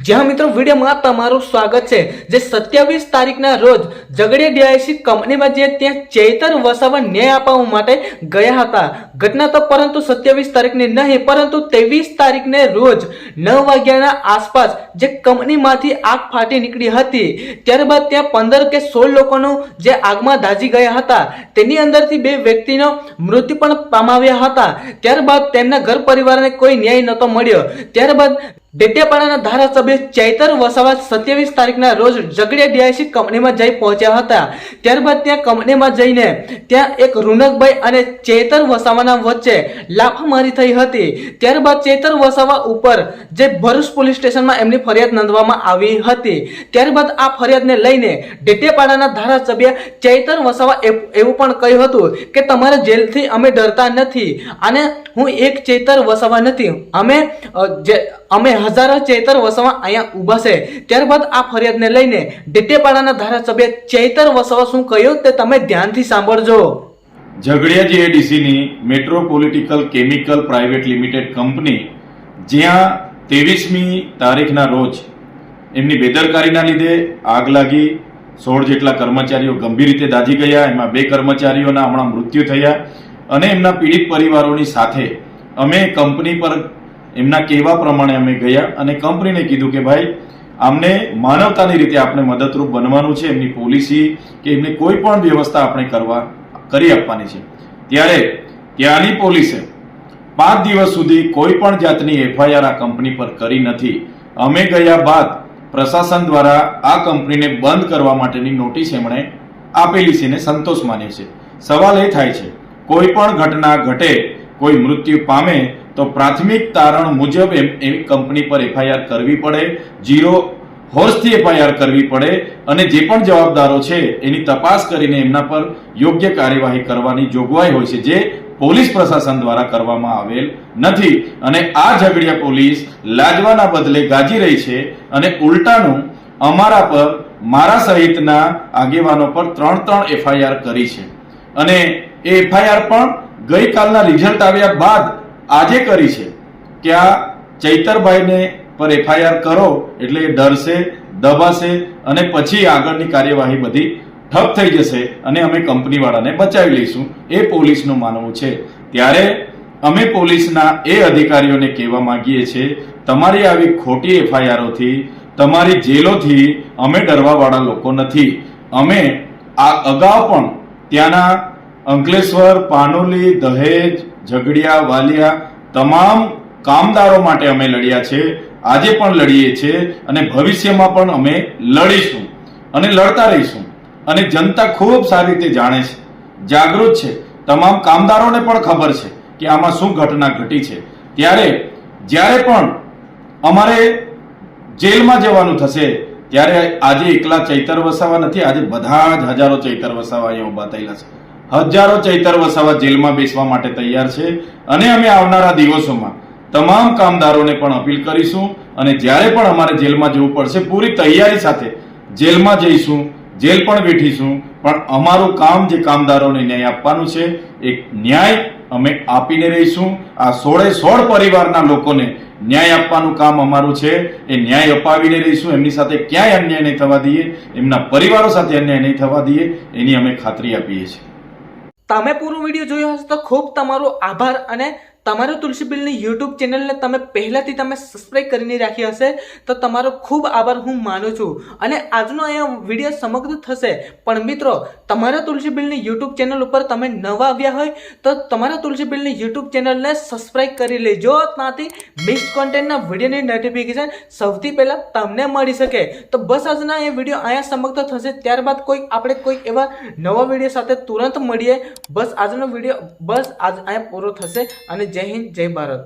જ્યાં મિત્રો વિડીયોમાં તમારું સ્વાગત છે। જે 27 તારીખના રોજ ઝઘડિયા ડીઆઈસી કંપનીમાં જે ત્યાં ચૈતર વસાવા ન્યાય આપવા માટે ગયા હતા। ઘટના તો પરંતુ 27 તારીખની નહીં પરંતુ 23 તારીખને રોજ 9 વાગ્યાના આસપાસ જે કંપનીમાંથી આગ ફાટી નીકળી હતી। ત્યારબાદ ત્યાં 15 કે 16 લોકોનું જે આગમાં દાઝી ગયા હતા, તેની અંદરથી 2 વ્યક્તિનો મૃત્યુ પણ પામ્યા હતા। ત્યારબાદ તેમના ઘર પરિવારને કોઈ ન્યાય નહોતો મળ્યો। ત્યારબાદ ડેડિયાપાડાના ધારાસભ્ય ચૈતર વસાવા 27 તારીખના રોજ ઝઘડિયા ડીઆઈસી કંપનીમાં જઈ પહોંચ્યા હતા। ત્યારબાદ ત્યાં કંપનીમાં જઈને ત્યાં એક રૂનકભાઈ અને ચૈતર વસાવાના વચ્ચે લાફામારી થઈ હતી। ત્યારબાદ ચૈતર વસાવા ઉપર જે ભરૂચ પોલીસ સ્ટેશનમાં એમની ફરિયાદ નોંધવામાં આવી હતી। ત્યારબાદ આ ફરિયાદને લઈને ડેડિયાપાડાના ધારાસભ્ય ચૈતર વસાવા એવું પણ કહ્યું હતું કે તમારા જેલથી અમે ડરતા નથી અને હું એક ચૈતર વસાવા નથી, અમે હજારો ચૈતર વસાવા અહીંયા ઊભા છે। ત્યારબાદ આ ફરિયાદને લઈને ડેડિયાપાડાના ધારાસભ્ય ચૈતર વસાવા શું કહ્યું તે તમે ધ્યાનથી સાંભળજો। ઝઘડિયા જીઆઈડીસીની metropolitical chemical private limited company, જ્યાં 23મી તારીખના રોજ એમની બેદરકારીના લીધે આગ લાગી, 16 જેટલા કર્મચારીઓ ગંભીર રીતે દાઝી ગયા, એમાં 2 કર્મચારીઓના હમણાં મૃત્યુ થયા અને એમના પીડિત પરિવારોની સાથે અમે કંપની પર એમના કહેવા પ્રમાણે અમે ગયા અને કંપનીને કીધું કે ભાઈ આમને માનવતાની રીતે આપણે મદદરૂપ બનવાનું છે, એમની પોલિસી કે એમને કોઈ પણ વ્યવસ્થા આપણે કરી આપવાની છે। ત્યારે ત્યાંની પોલીસે 5 દિવસ સુધી કોઈ પણ જાતની એફઆઈઆર આ કંપની પર કરી નથી। અમે ગયા બાદ પ્રશાસન દ્વારા આ કંપનીને બંધ કરવા માટેની નોટિસ એમણે આપેલી છે ને સંતોષ માન્યો છે। સવાલ એ થાય છે, કોઈ પણ ઘટના ઘટે, કોઈ મૃત્યુ પામે તો પ્રાથમિક તારણ મુજબ એવી કંપની પર એફઆઈઆર કરવી પડે, 0 હોર્સથી એફઆઈઆર કરવી પડે અને જે પણ જવાબદારો છે એની તપાસ કરીને એમના પર યોગ્ય કાર્યવાહી કરવાની જોગવાઈ હોય છે, જે પોલીસ પ્રશાસન દ્વારા કરવામાં આવેલ નથી। અને આ ઝઘડિયા પોલીસ લાજવાના બદલે ગાજી રહી છે અને ઉલટાનું અમારા પર, મારા સહિતના આગેવાનો પર 3 એફઆઈઆર કરી છે અને એ એફઆઈઆર પણ ગઈકાલના રિઝલ્ટ આવ્યા બાદ આજે કરી છે કે આ ચૈતરભાઈને પર એફઆઈઆર કરો એટલે ડરશે, દબાશે અને પછી આગળની કાર્યવાહી બધી ઠપ થઈ જશે અને અમે કંપનીવાળાને બચાવી લઈશું, એ પોલીસનું માનવું છે। ત્યારે અમે પોલીસના એ અધિકારીઓને કહેવા માંગીએ છીએ, તમારી આવી ખોટી એફઆઈઆરોથી, તમારી જેલોથી અમે ડરવાવાળા લોકો નથી। અમે આ અગાઉ પણ ત્યાંના અંકલેશ્વર, પાનોલી, દહેજ, ઝઘડિયા, વાલિયા તમામ કામદારો માટે અમે લડ્યા છે, આજે પણ લડીએ છીએ અને ભવિષ્યમાં પણ અમે લડીશું અને લડતા રહીશું। અને જનતા ખૂબ સારી રીતે જાણે છે, જાગૃત છે, તમામ કામદારોને પણ ખબર છે કે આમાં શું ઘટના ઘટી છે। ત્યારે જ્યારે પણ અમારે જેલમાં જવાનું થશે ત્યારે આજે એકલા ચૈતર વસાવા નથી, આજે બધા જ હજારો ચૈતર વસાવા અહીંયા ઉભા થયેલા છે। હજારો ચૈતર વસાવા જેલમાં બેસવા માટે તૈયાર છે અને અમે આવનારા દિવસોમાં તમામ કામદારોને પણ અપીલ કરીશું અને જ્યારે પણ અમારે જેલમાં જવું પડશે પૂરી તૈયારી સાથે જેલમાં જઈશું, જેલ પણ બેઠીશું, પણ અમારું કામ જે કામદારોને ન્યાય આપવાનું છે એ ન્યાય અમે આપીને રહીશું। આ 16 પરિવારના લોકોને ન્યાય આપવાનું કામ અમારું છે, એ ન્યાય અપાવીને રહીશું। એમની સાથે ક્યાંય અન્યાય નહીં થવા દઈએ, એમના પરિવારો સાથે અન્યાય નહીં થવા દઈએ, એની અમે ખાતરી આપીએ છીએ। તમે પૂરો વિડીયો જોયો હશે તો ખૂબ તમારો આભાર અને તમારો તુલસી બિલની યુટ્યુબ ચેનલને તમે પહેલાથી તમે સબસ્ક્રાઇબ કરીને રાખી હશે તો તમારો ખૂબ આભાર હું માનું છું। અને આજનો અહીંયા વિડીયો સમગ્ર થશે, પણ મિત્રો તમારા તુલસી બિલની યુટ્યુબ ચેનલ ઉપર તમે નવા આવ્યા હોય તો તમારા તુલસી બિલની યુટ્યુબ ચેનલને સબસ્ક્રાઇબ કરી લેજો, ત્યાંથી મિસ કોન્ટેન્ટના વિડીયોની નોટિફિકેશન સૌથી પહેલા તમને મળી શકે। તો બસ આજના એ વિડીયો અહીંયા સમાપ્ત થશે, ત્યારબાદ આપણે કોઈક એવા નવા વિડીયો સાથે તુરંત મળીએ। બસ આજનો વિડીયો આજ અહીંયા પૂરો થશે અને જય હિન્દ, જય ભારત।